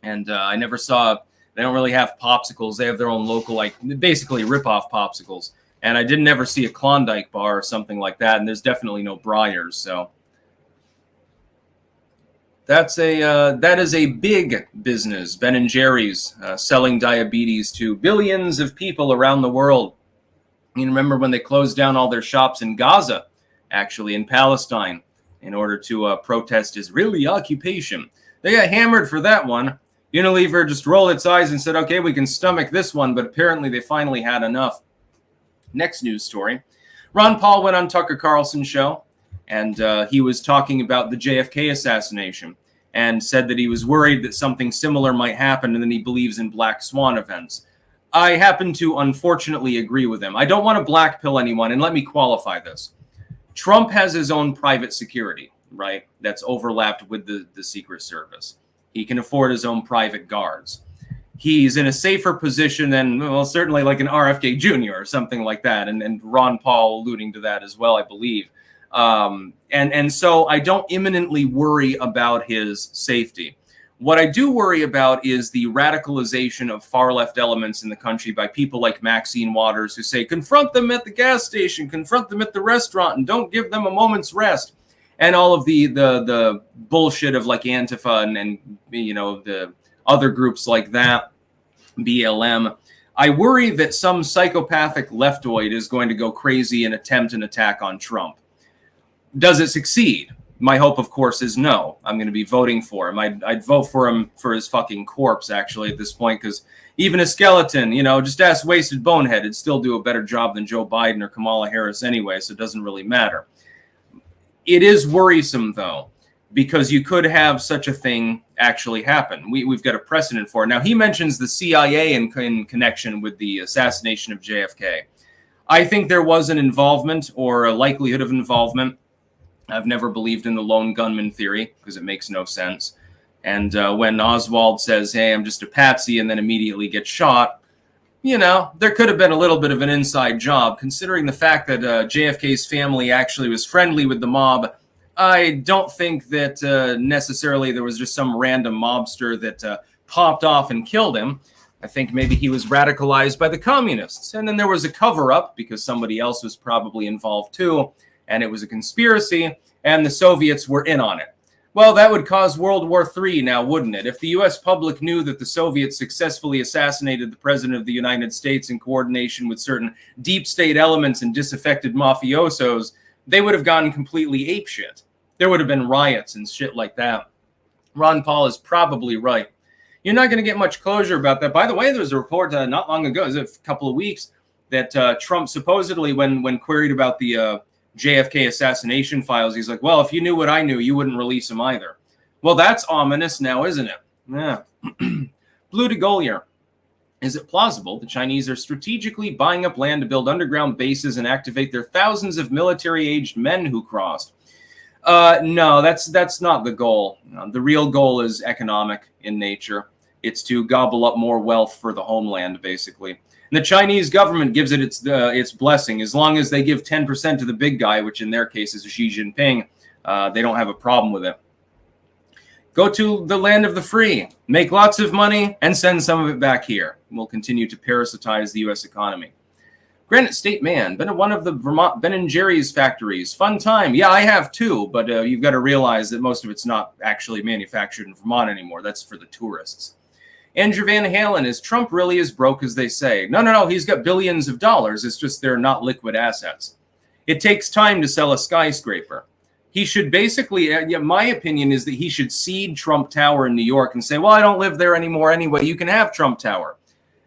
And I never saw, they don't really have popsicles. They have their own local, like, basically rip-off popsicles. And I didn't ever see a Klondike bar or something like that. And there's definitely no Breyers, so. That is a big business, Ben & Jerry's, selling diabetes to billions of people around the world. You remember when they closed down all their shops in Gaza, actually in Palestine, in order to protest Israeli occupation. They got hammered for that one. Unilever just rolled its eyes and said, okay, we can stomach this one, but apparently they finally had enough. Next news story. Ron Paul went on Tucker Carlson's show, and he was talking about the JFK assassination and said that he was worried that something similar might happen, and then he believes in black swan events. I happen to unfortunately agree with him. I don't want to blackpill anyone, and let me qualify this. Trump has his own private security, right? That's overlapped with the Secret Service. He can afford his own private guards. He's in a safer position than, well, certainly like an RFK Jr. or something like that, and Ron Paul alluding to that as well, I believe. And so I don't imminently worry about his safety. What I do worry about is the radicalization of far-left elements in the country by people like Maxine Waters who say, confront them at the gas station, confront them at the restaurant, and don't give them a moment's rest. And all of the bullshit of like Antifa and you know, the other groups like that, BLM. I worry that some psychopathic leftoid is going to go crazy and attempt an attack on Trump. Does it succeed? My hope, of course, is no. I'm going to be voting for him. I'd vote for him for his fucking corpse, actually, at this point, because even a skeleton, you know, just ask Wasted Bonehead, it'd still do a better job than Joe Biden or Kamala Harris anyway, so it doesn't really matter. It is worrisome, though, because you could have such a thing actually happen. We've got a precedent for it. Now, he mentions the CIA in connection with the assassination of JFK. I think there was an involvement or a likelihood of involvement. I've never believed in the lone gunman theory because it makes no sense. And when Oswald says, hey, I'm just a patsy, and then immediately gets shot, you know, there could have been a little bit of an inside job. Considering the fact that JFK's family actually was friendly with the mob, I don't think that necessarily there was just some random mobster that popped off and killed him. I think maybe he was radicalized by the communists. And then there was a cover-up because somebody else was probably involved too. And it was a conspiracy, and the Soviets were in on it. Well, that would cause World War III now, wouldn't it? If the U.S. public knew that the Soviets successfully assassinated the President of the United States in coordination with certain deep state elements and disaffected mafiosos, they would have gone completely apeshit. There would have been riots and shit like that. Ron Paul is probably right. You're not going to get much closure about that. By the way, there was a report not long ago, it was a couple of weeks, that Trump supposedly, when queried about the JFK assassination files, he's like, well, if you knew what I knew, you wouldn't release them either. Well, that's ominous now, isn't it? Yeah. Blue de Gaulier. Is it plausible the Chinese are strategically buying up land to build underground bases and activate their thousands of military-aged men who crossed? No, that's not the goal. The real goal is economic in nature. It's to gobble up more wealth for the homeland, basically. And the Chinese government gives it its blessing. As long as they give 10% to the big guy, which in their case is Xi Jinping, they don't have a problem with it. Go to the land of the free, make lots of money, and send some of it back here. We'll continue to parasitize the U.S. economy. Granite State Man, been at one of the Vermont Ben & Jerry's factories. Fun time. Yeah, I have too, but you've got to realize that most of it's not actually manufactured in Vermont anymore. That's for the tourists. Andrew Van Halen, is Trump really as broke as they say? No, he's got billions of dollars. It's just they're not liquid assets. It takes time to sell a skyscraper. He should basically, my opinion is that he should cede Trump Tower in New York and say, well, I don't live there anymore anyway. You can have Trump Tower.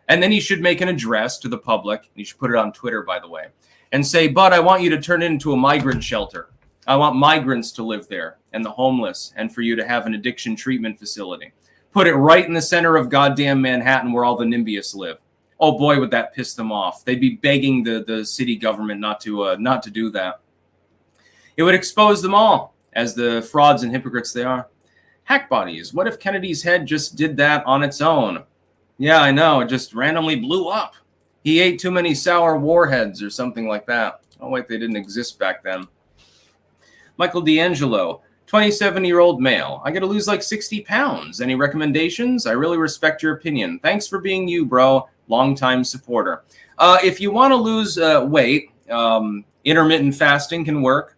And then he should make an address to the public. He should put it on Twitter, by the way, and say, but I want you to turn it into a migrant shelter. I want migrants to live there and the homeless and for you to have an addiction treatment facility. Put it right in the center of goddamn Manhattan where all the NIMBYs live. Oh boy, would that piss them off. They'd be begging the city government not to do that. It would expose them all as the frauds and hypocrites they are. Hack bodies. What if Kennedy's head just did that on its own? Yeah, I know. It just randomly blew up. He ate too many sour warheads or something like that. Oh, wait, they didn't exist back then. Michael D'Angelo, 27-year-old male. I got to lose like 60 pounds. Any recommendations? I really respect your opinion. Thanks for being you, bro. Longtime supporter. If you want to lose weight, intermittent fasting can work.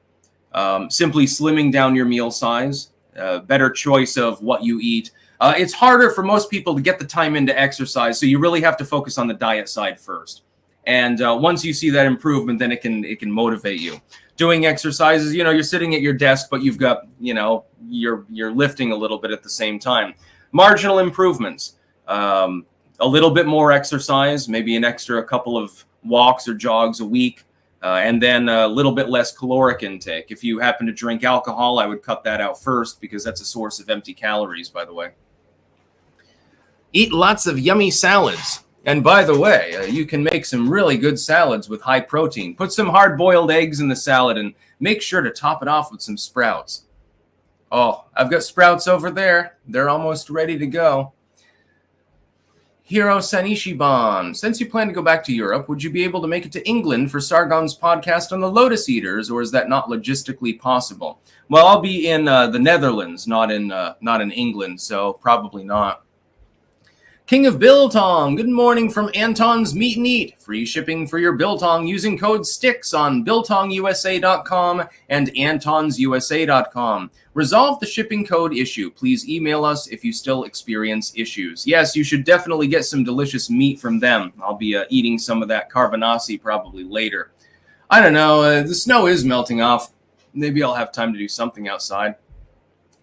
Simply slimming down your meal size. Better choice of what you eat. It's harder for most people to get the time into exercise, so you really have to focus on the diet side first. And once you see that improvement, then it can motivate you. Doing exercises, you're sitting at your desk, but you've got, you're lifting a little bit at the same time. Marginal improvements, a little bit more exercise, maybe a couple of walks or jogs a week, and then a little bit less caloric intake. If you happen to drink alcohol, I would cut that out first because that's a source of empty calories, by the way. Eat lots of yummy salads. And by the way, you can make some really good salads with high protein. Put some hard-boiled eggs in the salad and make sure to top it off with some sprouts. Oh, I've got sprouts over there. They're almost ready to go. Hiro Sanishiban, since you plan to go back to Europe, would you be able to make it to England for Sargon's podcast on the Lotus Eaters, or is that not logistically possible? Well, I'll be in the Netherlands, not in England, so probably not. King of Biltong, good morning from Anton's Meat and Eat. Free shipping for your biltong using code STICKS on biltongusa.com and antonsusa.com. Resolve the shipping code issue. Please email us if you still experience issues. Yes, you should definitely get some delicious meat from them. I'll be eating some of that carbonasi probably later. I don't know, the snow is melting off. Maybe I'll have time to do something outside.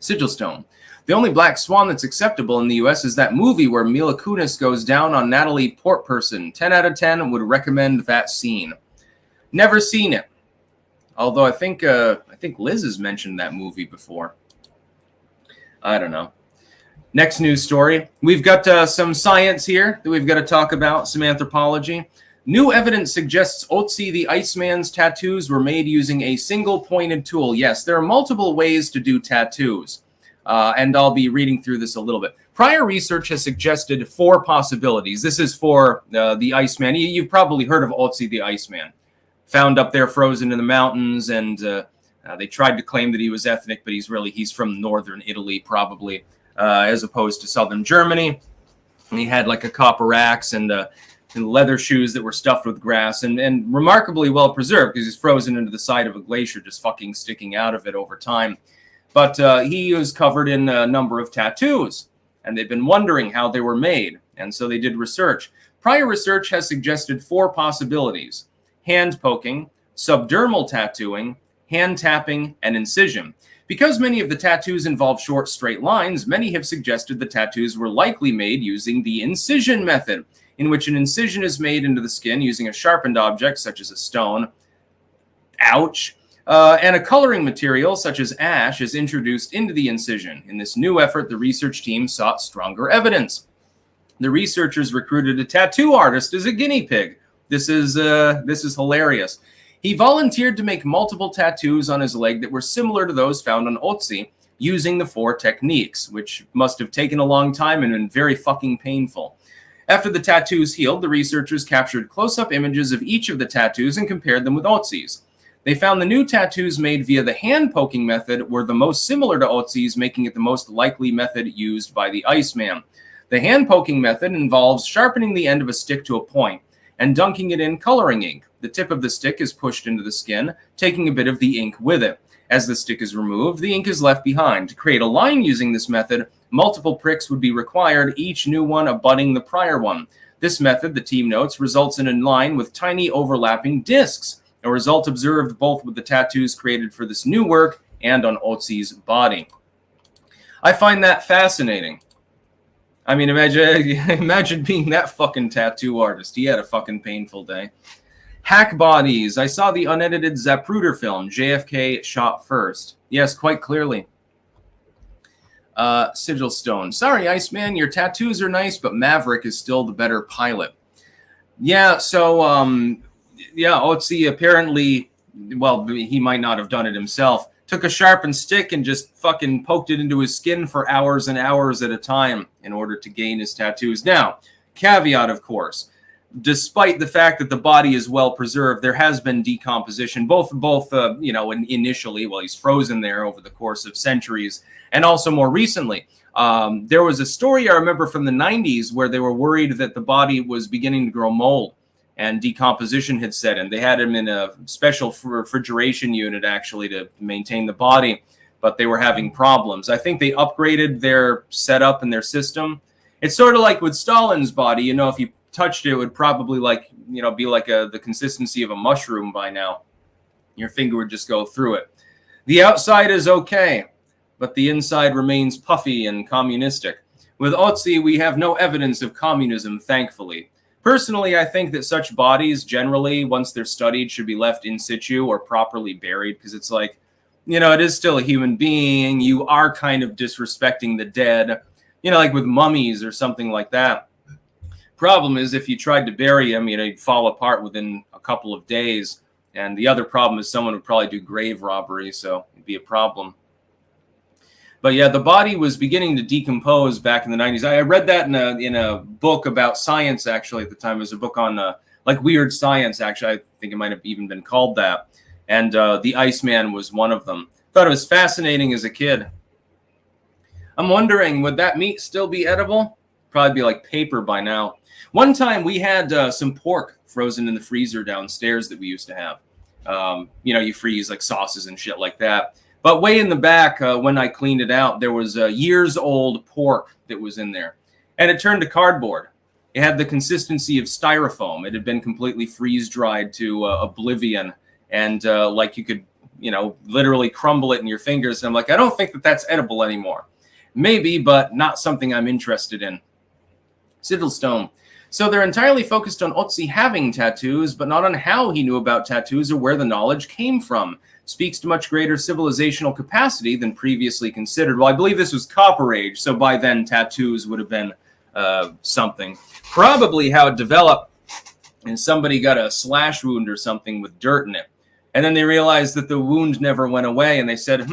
Sigilstone. The only black swan that's acceptable in the U.S. is that movie where Mila Kunis goes down on Natalie Portperson. 10 out of 10 would recommend that scene. Never seen it. Although I think Liz has mentioned that movie before. I don't know. Next news story. We've got some science here that we've got to talk about, some anthropology. New evidence suggests Otzi the Iceman's tattoos were made using a single pointed tool. Yes, there are multiple ways to do tattoos. And I'll be reading through this a little bit. Prior research has suggested 4 possibilities. This is for the Iceman. You've probably heard of Otzi the Iceman. Found up there frozen in the mountains, and they tried to claim that he was ethnic, but he's from northern Italy, probably, as opposed to southern Germany. And he had like a copper axe and leather shoes that were stuffed with grass and remarkably well preserved because he's frozen into the side of a glacier, just fucking sticking out of it over time. But he was covered in a number of tattoos, and they've been wondering how they were made. And so they did research. Prior research has suggested 4 possibilities: hand poking, subdermal tattooing, hand tapping, and incision. Because many of the tattoos involve short, straight lines, many have suggested the tattoos were likely made using the incision method, in which an incision is made into the skin using a sharpened object, such as a stone, ouch, and a coloring material, such as ash, is introduced into the incision. In this new effort, the research team sought stronger evidence. The researchers recruited a tattoo artist as a guinea pig. This is hilarious. He volunteered to make multiple tattoos on his leg that were similar to those found on Otzi, using the 4 techniques, which must have taken a long time and been very fucking painful. After the tattoos healed, the researchers captured close-up images of each of the tattoos and compared them with Otzi's. They found the new tattoos made via the hand-poking method were the most similar to Otzi's, making it the most likely method used by the Iceman. The hand-poking method involves sharpening the end of a stick to a point and dunking it in coloring ink. The tip of the stick is pushed into the skin, taking a bit of the ink with it. As the stick is removed, the ink is left behind. To create a line using this method, multiple pricks would be required, each new one abutting the prior one. This method, the team notes, results in a line with tiny overlapping discs, a result observed both with the tattoos created for this new work and on Otzi's body. I find that fascinating. I mean, imagine being that fucking tattoo artist. He had a fucking painful day. Hack bodies. I saw the unedited Zapruder film, JFK Shot First. Yes, quite clearly. Sigil Stone. Sorry, Iceman, your tattoos are nice, but Maverick is still the better pilot. Yeah, so, Otzi apparently, well, he might not have done it himself, took a sharpened stick and just fucking poked it into his skin for hours and hours at a time in order to gain his tattoos. Now, caveat, of course, despite the fact that the body is well preserved, there has been decomposition, both initially while he's frozen there over the course of centuries, and also more recently. There was a story I remember from the 90s where they were worried that the body was beginning to grow mold and decomposition had set in. They had him in a special refrigeration unit, actually, to maintain the body, but they were having problems. I think they upgraded their setup and their system. It's sort of like with Stalin's body. If you touched it, it would probably be like the consistency of a mushroom by now. Your finger would just go through it. The outside is okay, but the inside remains puffy and communistic. With Otzi, we have no evidence of communism, thankfully. Personally, I think that such bodies, generally, once they're studied, should be left in situ or properly buried, because it's like, it is still a human being. You are kind of disrespecting the dead, like with mummies or something like that. Problem is, if you tried to bury him, he'd fall apart within a couple of days. And the other problem is someone would probably do grave robbery, so it'd be a problem. But yeah, the body was beginning to decompose back in the 90s. I read that in a book about science, actually, at the time. It was a book on weird science, actually. I think it might have even been called that. And the Iceman was one of them. Thought it was fascinating as a kid. I'm wondering, would that meat still be edible? Probably be like paper by now. One time we had some pork frozen in the freezer downstairs that we used to have. You freeze like sauces and shit like that. But way in the back, when I cleaned it out, there was years-old pork that was in there. And it turned to cardboard. It had the consistency of styrofoam. It had been completely freeze-dried to oblivion. And you could, literally crumble it in your fingers. And I'm like, I don't think that that's edible anymore. Maybe, but not something I'm interested in. Siddlestone. So they're entirely focused on Otzi having tattoos, but not on how he knew about tattoos or where the knowledge came from. Speaks to much greater civilizational capacity than previously considered. Well, I believe this was Copper Age, so by then tattoos would have been something. Probably how it developed, and somebody got a slash wound or something with dirt in it. And then they realized that the wound never went away, and they said,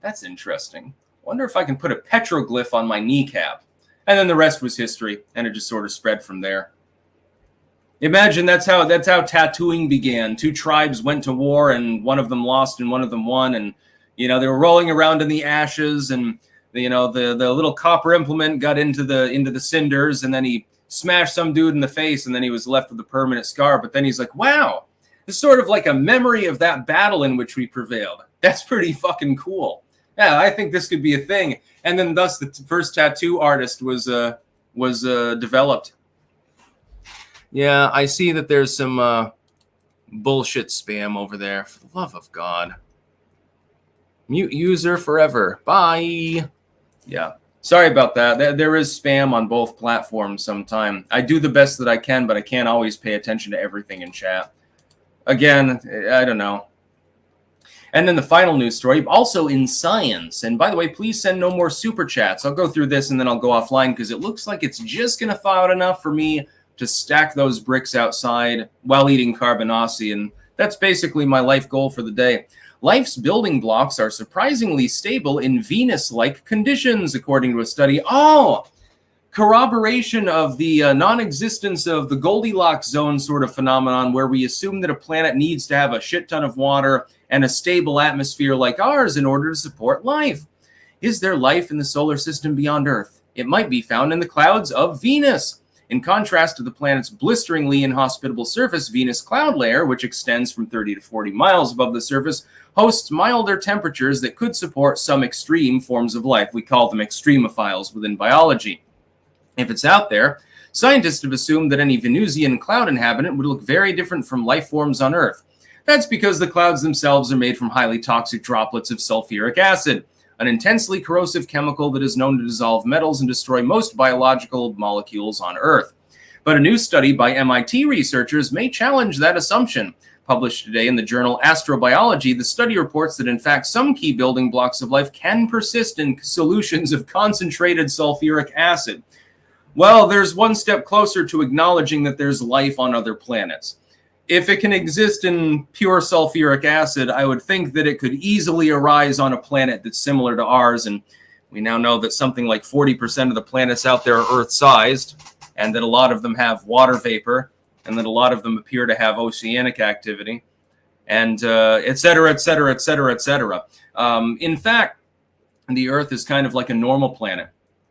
that's interesting. Wonder if I can put a petroglyph on my kneecap. And then the rest was history, and it just sort of spread from there. Imagine that's how tattooing began. 2 tribes went to war, and one of them lost and one of them won. And they were rolling around in the ashes, and the little copper implement got into the cinders, and then he smashed some dude in the face, and then he was left with a permanent scar. But then he's like, wow, it's sort of like a memory of that battle in which we prevailed. That's pretty fucking cool. Yeah, I think this could be a thing. And then thus the first tattoo artist was developed. Yeah, I see that there's some bullshit spam over there. For the love of God. Mute user forever. Bye. Yeah. Sorry about that. There is spam on both platforms sometime. I do the best that I can, but I can't always pay attention to everything in chat. Again, I don't know. And then the final news story, also in science. And by the way, please send no more super chats. I'll go through this and then I'll go offline because it looks like it's just going to thaw out enough for me to stack those bricks outside while eating carbonaci. And that's basically my life goal for the day. Life's building blocks are surprisingly stable in Venus-like conditions, according to a study. Oh, corroboration of the non-existence of the Goldilocks zone sort of phenomenon where we assume that a planet needs to have a shit ton of water and a stable atmosphere like ours in order to support life. Is there life in the solar system beyond Earth? It might be found in the clouds of Venus. In contrast to the planet's blisteringly inhospitable surface, Venus' cloud layer, which extends from 30 to 40 miles above the surface, hosts milder temperatures that could support some extreme forms of life. We call them extremophiles within biology. If it's out there, scientists have assumed that any Venusian cloud inhabitant would look very different from life forms on Earth. That's because the clouds themselves are made from highly toxic droplets of sulfuric acid, an intensely corrosive chemical that is known to dissolve metals and destroy most biological molecules on Earth. But a new study by MIT researchers may challenge that assumption. Published today in the journal Astrobiology, the study reports that in fact some key building blocks of life can persist in solutions of concentrated sulfuric acid. Well, there's one step closer to acknowledging that there's life on other planets. If it can exist in pure sulfuric acid, I would think that it could easily arise on a planet that's similar to ours. And we now know that something like 40% of the planets out there are Earth-sized, and that a lot of them have water vapor, and that a lot of them appear to have oceanic activity, and et cetera, et cetera, et cetera, et cetera. In fact, the Earth is kind of like a normal planet.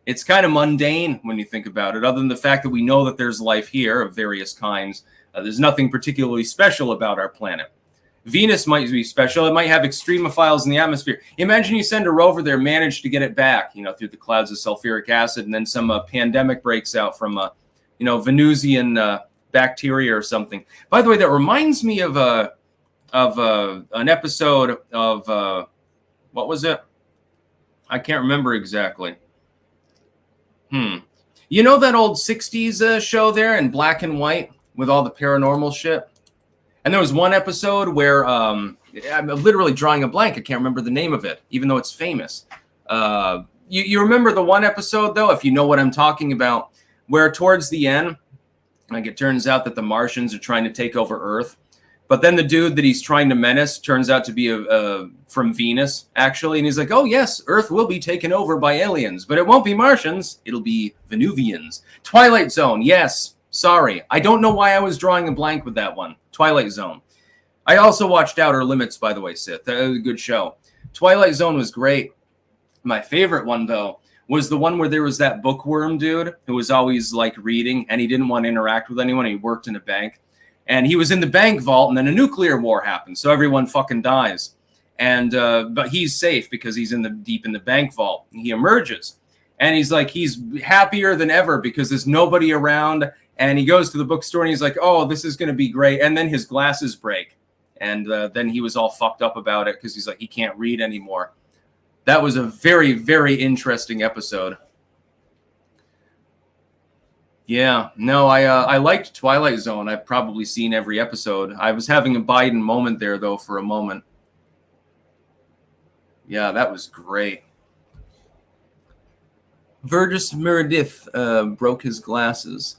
It's kind of mundane when you think about it, other than the fact that we know that there's life here of various kinds. There's nothing particularly special about our planet. Venus might be special. It might have extremophiles in the atmosphere. Imagine you send a rover there, manage to get it back, through the clouds of sulfuric acid, and then some pandemic breaks out from, Venusian bacteria or something. By the way, that reminds me of an episode of what was it? I can't remember exactly. You know that old 60s show there in black and white with all the paranormal shit? And there was one episode where I'm literally drawing a blank. I can't remember the name of it, even though it's famous. You remember the one episode, though, if you know what I'm talking about, where towards the end, like it turns out that the Martians are trying to take over Earth. But then the dude that he's trying to menace turns out to be from Venus, actually. And he's like, oh, yes, Earth will be taken over by aliens, but it won't be Martians. It'll be Venusians. Twilight Zone, yes. Sorry. I don't know why I was drawing a blank with that one. Twilight Zone. I also watched Outer Limits, by the way, Sith. That was a good show. Twilight Zone was great. My favorite one, though, was the one where there was that bookworm dude who was always, like, reading, and he didn't want to interact with anyone. He worked in a bank. And he was in the bank vault, and then a nuclear war happened, so everyone fucking dies. And but he's safe because he's deep in the bank vault. He emerges, and he's happier than ever because there's nobody around. And he goes to the bookstore, and he's like, "Oh, this is going to be great." And then his glasses break, and then he was all fucked up about it because he's like, he can't read anymore. That was a very, very interesting episode. Yeah, no, I liked Twilight Zone. I've probably seen every episode. I was having a Biden moment there, though, for a moment. Yeah, that was great. Virgis Meredith broke his glasses.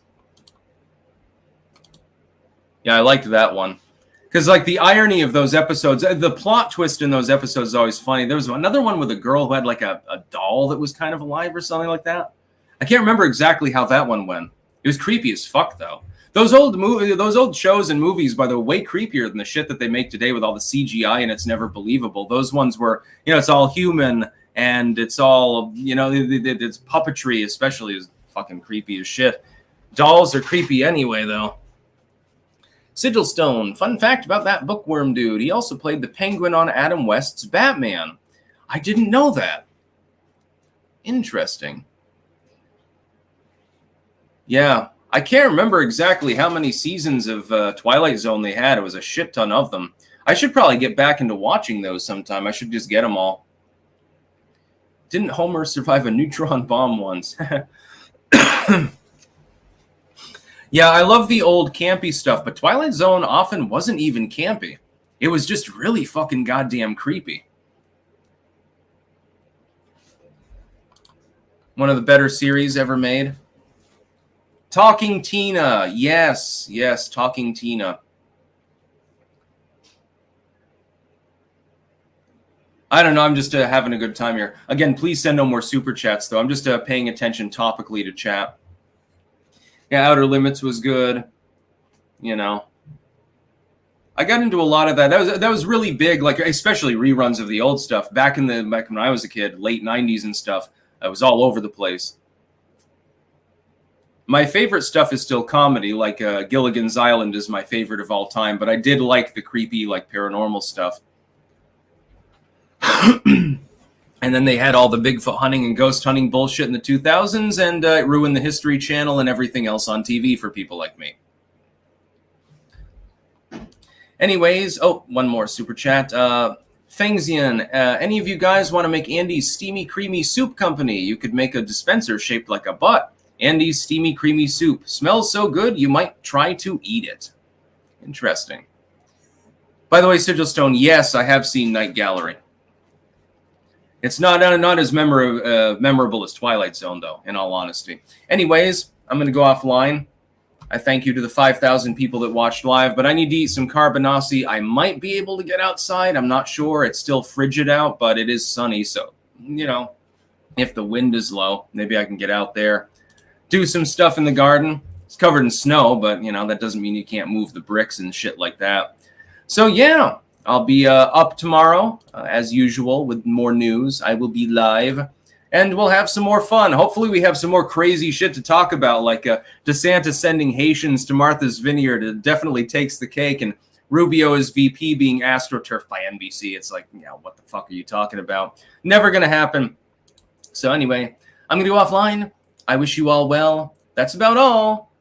Yeah, I liked that one. Because, like, the irony of those episodes, the plot twist in those episodes is always funny. There was another one with a girl who had, like, a doll that was kind of alive or something like that. I can't remember exactly how that one went. It was creepy as fuck, though. Those old shows and movies, by the way, way creepier than the shit that they make today with all the CGI and it's never believable. Those ones were, it's all human and it's all, it's puppetry, especially, is fucking creepy as shit. Dolls are creepy anyway, though. Sigil Stone, fun fact about that bookworm dude. He also played the Penguin on Adam West's Batman. I didn't know that. Interesting. Yeah, I can't remember exactly how many seasons of Twilight Zone they had. It was a shit ton of them. I should probably get back into watching those sometime. I should just get them all. Didn't Homer survive a neutron bomb once? Yeah, I love the old campy stuff, but Twilight Zone often wasn't even campy. It was just really fucking goddamn creepy. One of the better series ever made. Talking Tina. Yes, yes, Talking Tina. I don't know. I'm just having a good time here. Again, please send no more super chats, though. I'm just paying attention topically to chat. Yeah, Outer Limits was good. You know, I got into a lot of that. That was really big, like especially reruns of the old stuff back when I was a kid, late '90s and stuff. It was all over the place. My favorite stuff is still comedy, like Gilligan's Island is my favorite of all time. But I did like the creepy, like paranormal stuff. And then they had all the Bigfoot hunting and ghost hunting bullshit in the 2000s, and it ruined the History Channel and everything else on TV for people like me. Anyways, oh, one more super chat. Fengxian, any of you guys want to make Andy's Steamy Creamy Soup Company? You could make a dispenser shaped like a butt. Andy's Steamy Creamy Soup. Smells so good, you might try to eat it. Interesting. By the way, Sigil Stone, yes, I have seen Night Gallery. It's not as memorable as Twilight Zone, though, in all honesty. Anyways, I'm going to go offline. I thank you to the 5,000 people that watched live, but I need to eat some carbonasi. I might be able to get outside. I'm not sure. It's still frigid out, but it is sunny. So, you know, if the wind is low, maybe I can get out there, do some stuff in the garden. It's covered in snow, but, you know, that doesn't mean you can't move the bricks and shit like that. So, yeah. I'll be up tomorrow, as usual, with more news. I will be live, and we'll have some more fun. Hopefully we have some more crazy shit to talk about, like DeSantis sending Haitians to Martha's Vineyard. It definitely takes the cake, and Rubio as VP being astroturfed by NBC. It's like, yeah, what the fuck are you talking about? Never going to happen. So anyway, I'm going to go offline. I wish you all well. That's about all.